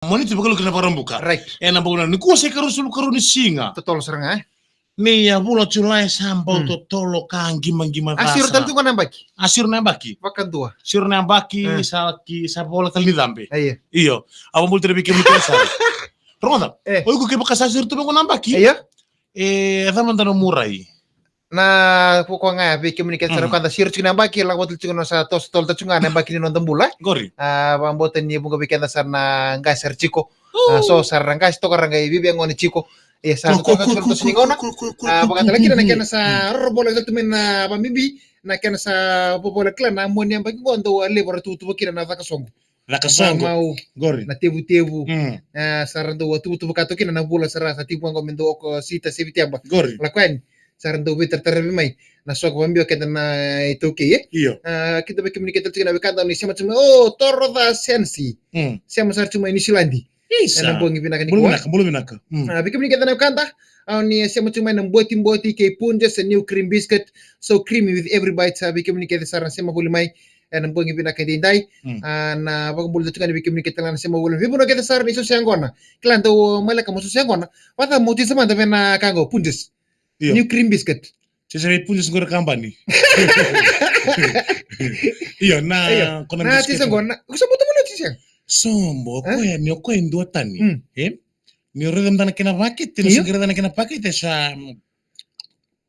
Moniti bakalo kina parambuka. Right. Na baguna ni kuwa se karu ni singa. Totolo serang Ni ya bula tulai sambal totolo kangi mangima rasa. Asir tentu kan nambaki. Asir nambaki. Wakan tua. Asir nambaki sa bola kali dambe. Iya. Iyo. Apa mul tere bikin mikasa. Ronda. Oiku ke bekas asir tu bangun nambaki. Iya. Thaman tano murai. Na pokoknya bikin menikah seru kan tasir cina nambaki lang waktu cina sa tos tol tacunga nambaki ni nonton bula. Gori. Pamboten ni bunga bikin tasar na ngai ser ciko. So sarang ngai stok orang ngai bibi ngoni ciko. Iya, sa to to singona. Bakata lagi na kena sa bola satu men na pambibi na kena sa bola klan na mo niya bagi gondo lebar tu bakira na vakasongo. Vakasongo. Mau Gori. Na tebu. Sarando tu bakato kina na bola sara sa tibu ngo mendo ko sita sibitiamba. Gori. Lakwan sarando beter terbi mai. Na sok pambio kena na itu ke Iyo. Kita bagi menikah tina bekanta ni sama cuma torro da sensi. Sama sar cuma ini silandi. Isa. Bongi binaka ni Bulu binaka. Bikin menikah tanda kanta. Ni sama cuma boti ke punjes a new cream biscuit so creamy with every bite. Bikin menikah sarang sama boleh mai. Bongi binaka dindai. Na bang boleh tukan bikin menikah tanda sama boleh. Bikin menikah sarang isu siangona. Klan tu malah kamu siangona. Wata muti sama tapi na kanggo punjes. New cream biscuit. Saya punjes ngor kampani. Iya na. Na siangona. Usah butuh mana siang. Sombo, ni ko endo tani. Ni redam dana kena paket, ni segera dana kena paket sa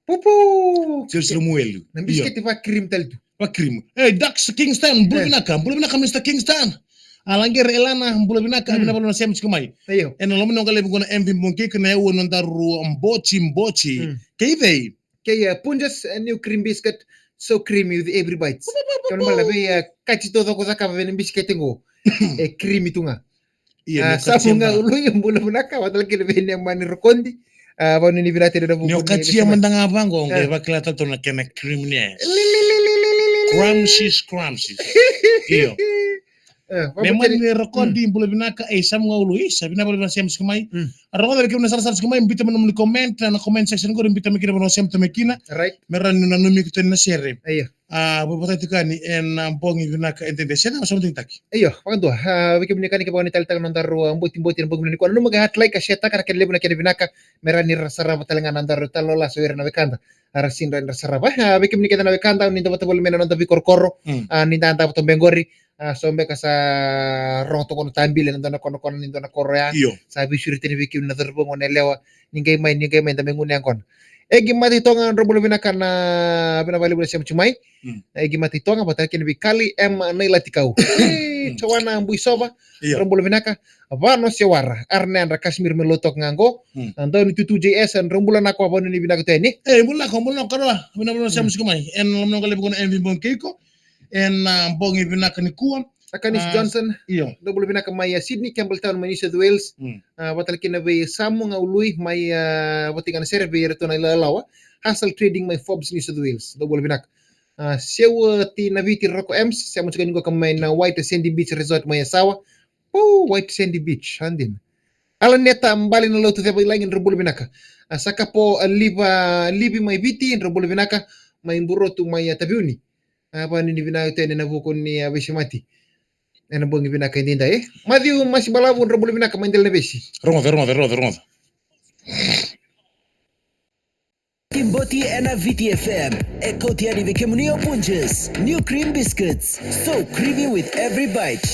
Pupu. Sel muelu. Na biscuit va cream teltu. Va cream. Dax Kingston, bulbinaka Mr. Kingston. Alangger elana bulbinaka bina balona sem skumai. Ayo. Lomo no gale bugona MV monke kana ewo no daru mbochi. Kei punjas a new cream biscuit so creamy with every bite. Kalau malah be kacito to ko saka ven biscuit ngo. Creamy tunga. Iya, sabunga ulu yang bulu benaka watal kile ven yang mani rokondi. Banu ni binate da buku. Nyo kachia mandanga bango ngai bakla tato na kena creaminess. Crumbsy. Iyo. Memang ni rokondi bulu binaka sabunga ulu sabina bulu sem skumai. Arroda ke sar skumai mbita menom ni comment na comment section ko mbita mikira bono sem temekina. Right. Meran na numi ko na share. Ayo. Bapatay tukani en bongi binaka intendesya na something taki. Ayo, pakanto. Bikin menikah ni kabani tal nandaru buti nanti bongi ni ko. Ano magahat like kasi taka kele na kele binaka meran ni rasaraba talengan nandaru talola so ira na bekanda. Arasin ran rasaraba. Bikin menikah na bekanda ni dapat boleh menon tabi korkoro. Ni tanta to bengori. Sombe kasa roto kono tambil nando kono nindo na korea. Sabi suri tini bikin na terbong on elewa. Ningai main tambe ngune angkon. Egi mati tonga rombolo binaka na binabali boleh siam cumai. Egi mati tonga batal kini bikali naila tikau. Cawana ambui soba rombolo binaka vano sewara arne andra Kashmir melotok nganggo. Ando ni tutu JS and rombolo nako abonu ni binaka teni. Mulak karola binabali siam cumai. En lomno kale bukan MV Bongkeiko. En bongi binaka ni kuam. Akanis Johnson, rombolo binaka mai Sydney Campbelltown New South Wales. Batal kina be samu ngaului mai batingan serve reto na ilalawa. Hustle trading mai Forbes New South Wales. Rombolo binaka. Sewa ti naviti roko ems. Saya macam ko kamay na White Sandy Beach Resort mai asawa. White Sandy Beach handin. Alan neta mbali na lotu teba ilangin rombolo binaka. Saka po libi mai viti rombolo binaka mai burotu mai tabiuni. Apa ni binaka tene na bukon ni abesimati. Ena bongi binaka indinda Matthew masih balabun rombolo binaka mandel na besi. Ronda. Kimboti ena VTFM. Ekotia ni Vikimunio Punches. New cream biscuits. So creamy with every bite.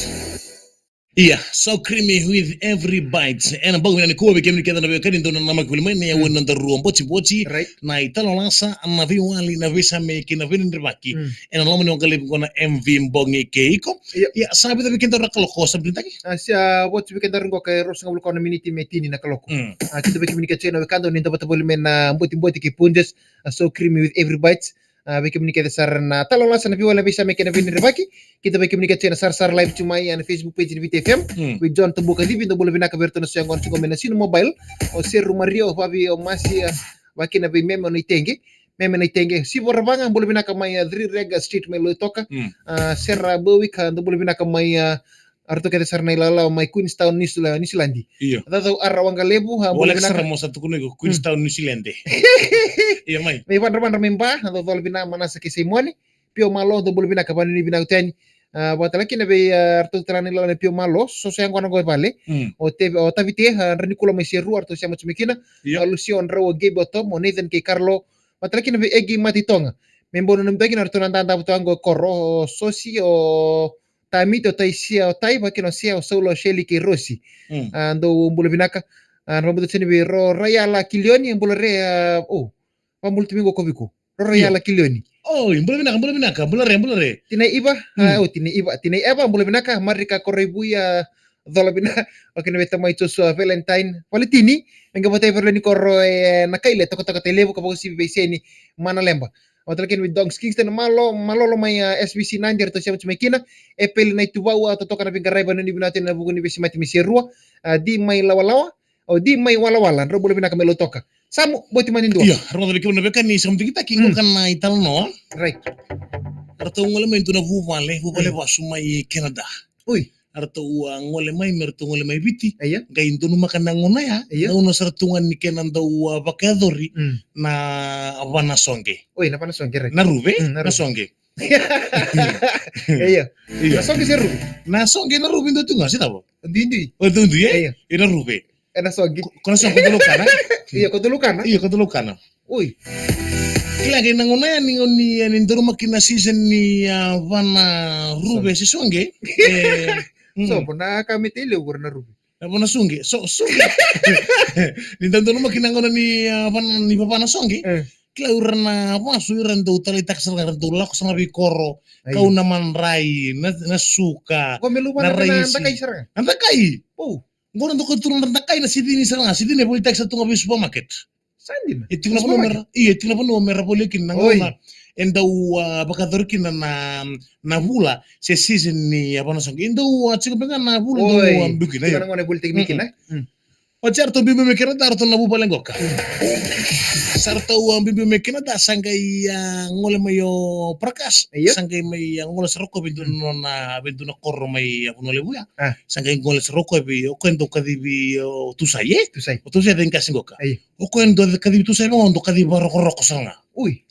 Iya, so creamy with every bite. Ena bongi binaka kuwa bikemni keda na bekari ndo na makulimene ya wena ndaruwa mbochi. Na italo lasa na viwali na visa meki na vini ndrbaki. Ena lomo ni ongali bukona MV Bongi Keiko. Ya, sabi da bikin tara kaloko sabi taki. Siya watch bikin tara ngo kay Rosa ngabul ko na miniti metini na kaloko. Kita bikin menikah chena bekando ninda bataboli men na mbuti ki punjes so creamy with every bite. Bikin menikah sar na talong lasa na viwali na visa meki na vini ndrbaki. Kita bikin menikah chena sar live cumai na Facebook page ni VTFM. With John Tumbuka Livi ndo boleh binaka berto na siya ngon chiko menasino mobile o seru Mario babi o masi baki na meme no itenge si borabanga boleh binaka mai 3 Rega Street mai lotoka serra bowik ndo boleh binaka mai arto kete sarna ilala mai Queenstown New Zealand. Atau arawanga lebu boleh binaka mo sa tukuno Queenstown New Zealand. Iya mai. Mai pandra memba atau boleh binaka mana sakisi moni pio malo ndo boleh binaka bani binaka tani Bota laki na be arto trani la pio malo so sayang kono go vale o tavite rani kula mai seru arto sia machimikina Iya. Lucion rawo gebe tom o Nathan ke Carlo bota laki na be egi mati tonga membono nam dagi arto nan tanda butango korro sosi o tamito taisia o taiba kino sia o solo sheli ke rosi ando mbula binaka rambuto sini be ro rayala kilioni mbula re pamultimingo koviko ro rayala kilioni Oh, boleh binaka, boleh. tinai iba tinai eba mbula binaka marika korebuya dola bina oke na beta mai so Valentine Valentini enga bota verleni korro nakaile toko telebu ka bosi beseni mana lemba Otelken with Dogs Kingston malo mai SBC 9 to siya mekina epel na ituwa to toka na pingaray ba ni natin na bugun ni besi mati misirua di may lawalawa o di may walawala ro boleh binaka melo toka samu boti manindo Iya, roda beki na beka ni something kita kingo kan na ital no. right Arto ngole mai tuna vuvale ba sumai Canada. Uy, Arto ngole mai biti. iya Ga intu numa kana ngona ya. Iya. Na uno sartungan ni kenan da bakadori na wana songe. Uy, napanasong right Na rube, na na rube. songe. iya Iya. nasong seru Na songe na rube ndo tunga sita bo. dindi O tundu Iya. ye. Na rube. nasong Kono songe dulu kana. iya ko tulukan Iya ko dulu kana. uy Kila kina ngona ni ni ndoro makina season ni wana rube si songe. so puna kami tili ukur na rubi Apa sungi? Sungi. Ni ndoro makina ngona ni wana ni papa na songe. Kila urana masu uran do tali taksal ngaran do lako sama bikoro. Kau naman rai na suka. ko melu Na mana raisi. anda kay sarang Anta kai. oh Ngona ndo ko turun anta kai na sidini saranga. Sidini boleh taksa tunga bi supermarket. sandin Itu kenapa nomor? Iya, itu kenapa nomor boleh kina Oi. ngona. Endau bakador kina na vula se season ni apa na songe. Endau chika penga na vula Oi. do bukina Tingnan yo. mo na bultig mikin na O certo bibi mekena da arto na buba lengoka. Sarto bibi mekena da sangai ngole mayo prakas. Iya. Sangai mai ngole seroko bintu na korro mai apa ngole buya. Ah. Sangai ngole seroko bi o kendo kadibi tu saye. tu say O tu saye den kasingoka. Iya. O kendo kadibi tu saye mo ndo kadibi roko sanga. uy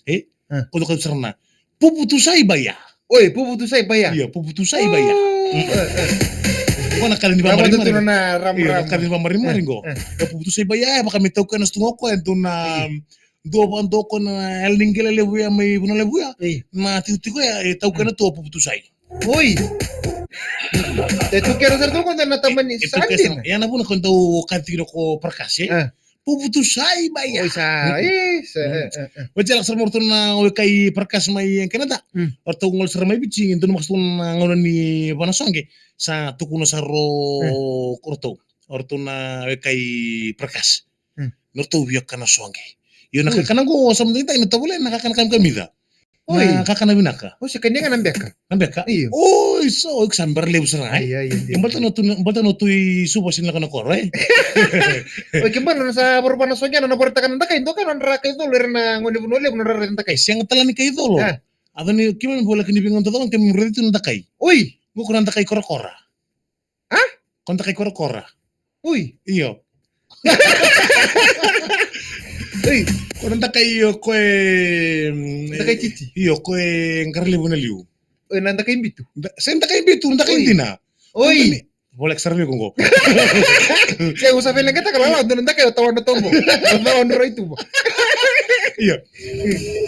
Kodo kadibi sarna. Pupu tu saye baya. uy pupu tu say baya Iya, pupu tu saye baya. Kona kali ni ba Rawa mari tu mari. na ram Iya, ram kali ba mari mari go. Ya pupu tu saye baya baka mitau kana stungoko ento na do ko na el ningele lebu ya mai buna lebu ya. Iya. Na tiko ya tau kana to pupu tu saye. uy te tu quero ser tu cuando na taman ni Itu sandin kesan. Ya na buna konto kanti ko prakase. Pupu tu saye baya. uy sa Wajal ser morto na o kai prakas mai yang Canada. Orto ngol ser mai bici into maksud na ngono ni panasonge sa tukuno sarro korto. Orto na kai prakas. Norto biak kana songe. Yo nakakana go samdita ino tabule nakakana kamida. Uy. Nakakana binaka. oh si kanya nga nambeka Nambeka. Iyo. Oh, so sambar lebu sana. iya Yung balta no tu subo sin lakana koro eh. uy kimbalo na sa barupan na sogyan na barta ka nanda kay ndo ka nandra kay ndo lir na ngoni bunole na rarenta kay Siang tala ni kayo dolo. Ah. Ado ni kiman bola kini bingon totoo kami murito na takay. uy Go kurang takay kora-kora. Ah? Kon takay kora-kora. uy Iyo. uy Kurang takay kwe takay chichi iyo kwe ngarlibu na liu. uy nanda kay bitu Sen takay bitu, takay Uy. hindi na. uy Boleh sarbi ko go. siya usapin lang kita kalala nanda kay tawan na tombo tawan ro itu ba Iyo.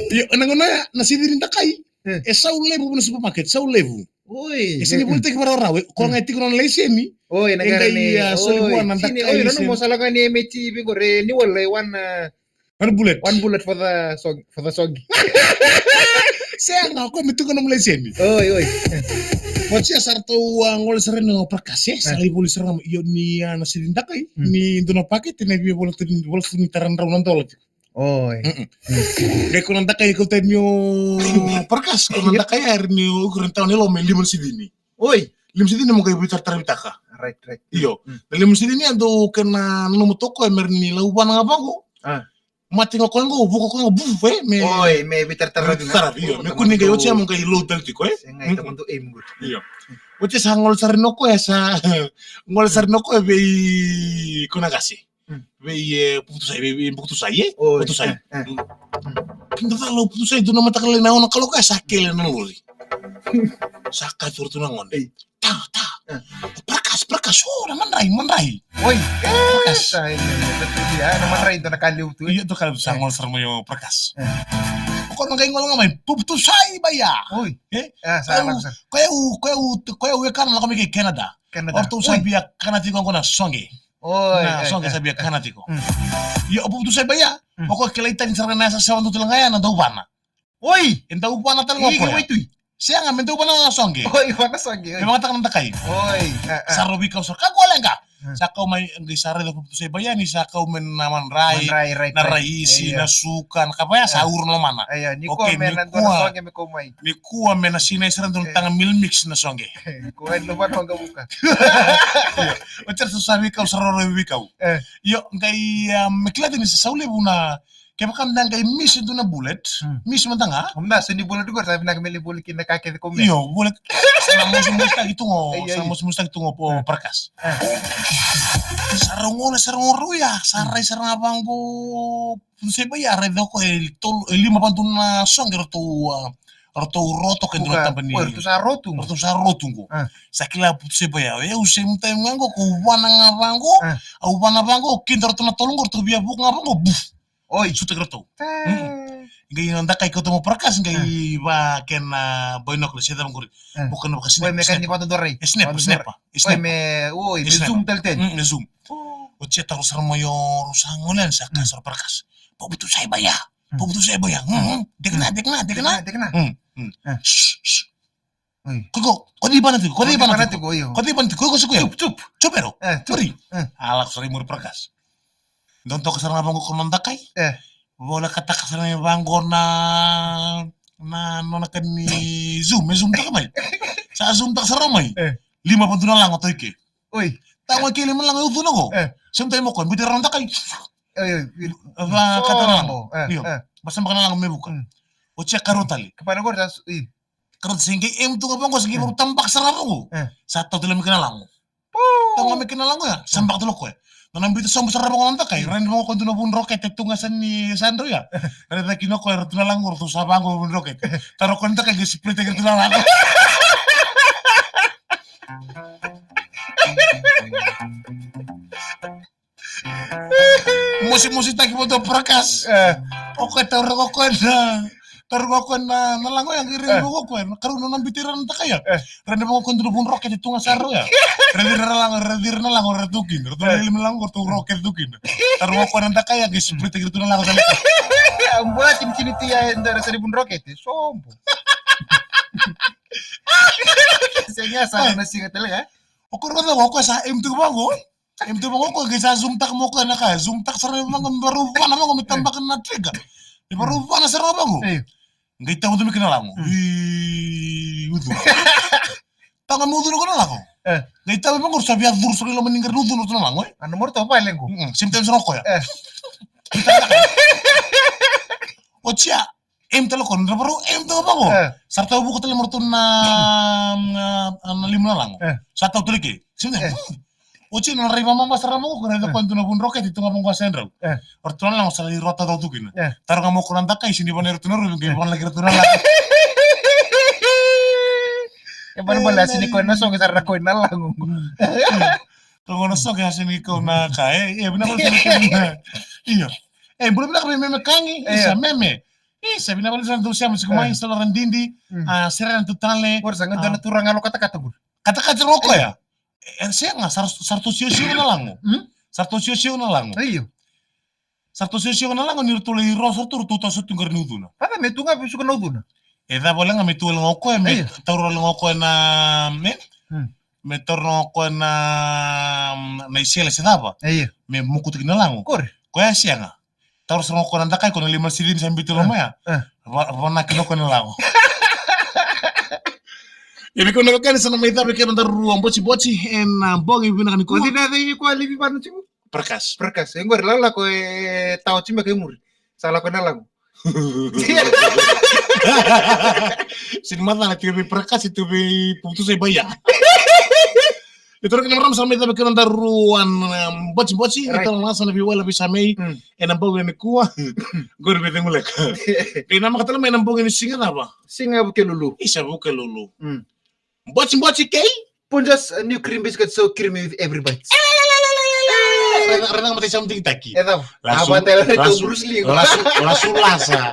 Iyo nangona nasidirin takay. Hmm. Sa ulebu na supermarket, sa ulebu. uy Sini boleh take para rawe. Kung ngay tikron leseni. uy nagara ni Engkay, solibuan, nanda sini kay uy nanu sin- mo salaga ni mechi bingo re ni wala Ano bullet? one bullet for the sog Saya ako mito ko ng leseni. uy Wacha sarto ngol sare no prakase sari boli sare yo ni nasidin takay ni dono paket na bi bolo ni taran raw nan tolo. uy Kay ko nan takay ko tenyo prakas ko nan takay ar ni ukuran taw nilo may limon sidini. uy Limon sidini mo kay bitar tarabitaka. right Iyo. Limon sidini ando kana numutoko emer ni lauban nga bago. Mati nga ko ngo buko ko ngo bufe me. uy may bitar Tarab iyo. Me kuning kay ocha mo kay low dalti ko eh. ngay tamon to aim good Iyo. Wacha sa ngol sare no ko sa ngol sare no ko be konagasi. Be putusay eh. uy Putusay. Kinda talo putusay do na matakal na ako kalokay sa kele na lori. Saka turun tunangon. Eh. Ta. Perkas. Oh, naman rai. Oi, Perkas. betul dia. Naman rin ito nakaliw to. Iya tuh kalau sangol sermo yo perkas. Eh. Kok nang ngol ngamay puputusay ba ya? Oi, Eh? salah sir. Kaya kan lang kami kay Canada. Canada. Orto sabi ya kanati ko na songe. Oi, Na songe sabi ya kanati ko. Hmm. Yo puputusay ba ya? Hmm. Oko kilaitan sa nasa sa wanto tulang ngaya na daw bana. Oi, Enta upana tal ngo igi ko. wait tu. Siya nga mento bana songe. Oi, mana sagi. May mga takang takay. Oi, Sa robi ka sa kagwala ka. Hmm. Sa ka may ang gisare da puputusay ba ya ni sa ka men naman rai. Rai. Na raisi, na sukan, kapaya sahur na mana. Ayo, ni ko Okay, menan ni to na kuha. songe me komai. Ni kuwa me na sinay sarang doon tangang milmix na songe. Ko ay luman ho buka. Macam sasabi ka sa roro ikaw. Eh. Yo, kay meklati ni sa sauli buna. Kaya makandang kay miss ito na bullet. Hmm. Miss man tanga. Humna sini bulan dugo sabi na kami libul kin nakake ko me. Yo, bullet. Sa musmusta gitu ngo. Ay, Sa ay. musmusta gitu ngo po perkas. Eh. Sarong ruya. Sarang abang ko. Saya bayar redo ko el 5 pantun na songe roto roto kan Buka. tampan ni. Oi, tu sa rotu. Orto sa rotungko. Ah. Sa kila putse baya. Usem tay mango ko wana nga bango. Ah. Au wana bango kintar to na tolong orto biya buk nga bango. Buf. Oi, Suta groto. eh. Ngai nanda kay ko tomo perkas ngai ba ken boy nokle seda manguri. Ah. Bukan ba Oi, snap. me kan ni pato dore. Snap. Oi, me me Snap. zoom telten. Ne zoom. O ceta rusar mo yo rusangolan sa kasar perkas. Pabutu say baya. Pabutu say baya. Dekna. Dekna. Ah. Shh. Oi. Koko di ba natin? Ko di ba natin? ko yo. Ko di ba natin? Ko ko Cup. Chopero. Cup. Turi. Eh. Alak sari mur perkas. Don to kasar ngabang ko mandakay. Eh. Bola kata kasar ni bangor na nona kan ni zoom tak kamay. Sa zoom tak saramay. Eh. 5 punto na lang otoy ke. Oi. Tama ke 5 lang udo na ko. Eh. Samtay mo kon bitir randakay. Oi. Ba kata na lang. Iyo. Eh. Basta baka na lang may buka. O check karotali. Kepada gor tas Karot singki em tu ngabang ko sige mo tambak sararo ko. Eh. Sa taw tila mi kinalang. Taw mi kinalang ya. Sambak tulo ko. Nanambito sa musara mo nanta kay ren mo ko tuno bun rocket tungasan ni Sandro ya. Kada kino ko erto na lang orto sa bango bun rocket. Taro ko nanta kay split kay tulang ako. Musi taki mo to prakas. Okay, taro ko na nalango yang iring mo ko karon nang bitiran ta kaya. Ren mo ko tuno bun rocket tunga saro ya. Redir na lang retukin. Retukin lang orto rocket tukin. Taro ko nanta kaya kay split kay tulang ako sa. Buat tim sini ya ndara sa ribun rocket. Sombo. Saya sa na singa talaga. O kung ano ko sa M2 bango. M2 bango ko kay sa zoom tak mo ko na ka. Zoom tak sa mga barupa na mo mitambakan na triga. Di barupa na sa bango. Ngai tawo dumi kana lang. Udu. Tanga mo dulo kana lang. Ngai tawo bango sabi adur sa lo meninggal udu no na lang. Ano mo to pa lengo. Simtem sa ko ya. O tia M talo kon baru M to bango. Sarta buko talo morto na 5 na lang. Sa taw tulike. Simtem. Oci na riba mama saramo ko na ko na bun rocket itu ngomong ko sendro. Ortuan lang sa rota daw tukin. Taro nga mo ko nanda kay sini banero tunor gay ban lagi tunor lang. Ya ban bola sini ko na so sa ra ko na lang. Tungo na so kaya sini ko na kay. Benar sini ko na. Iyo. Belum na kami meme kangi. Isa meme. Isa binabalik sa dosia musik kumain sa randindi. Seran tutale. Gor sang na turang alo kata-kata gor. Kata-kata roko ya. Siya nga, sarto siyo na lang mo. Sarto siyo na lang mo. Ayo. Sarto siyo na lang mo, nirtulay rosa to, tuta sa tunggar nudo na. Pada me tunga bisu kana uduna. Da bola nga, may tuwal nga ako, may tauro lang ako na, may tauro ako na, isila sa daba. Ayo. May mukutik na lang mo. Kor. Kaya siya nga, tauro sa ako na dakay, kung nalimal silin sa ambito lumaya, wanakin ako na lang mo. Ibi ko nakakani sana may tabi kayo ng ruang boci-boci en bong ibi na kaniko. Hindi na tayo ko alibi pa no chimo. Perkas. Engor lala ko tao chima kay muri. Sala ko na lang. Sin mata na tibi perkas itu bi putus ay baya. Ito rin naman sa may tabi ka ng daruan, bochi-bochi, Right. ito lang nasa nabiwala bisa may, enambog ni kuwa, guru bitin mulek. Kaya naman katala may enambog ni singa na ba? Singa buke lulu. Isa buka lulu. Mm. Bochi-bochi kay? Punjas new cream biscuit so creamy with every bite. Renang mati something taki. Eto, Langsung- abang telo itu langsung- Bruce Lee. Langsung lasa.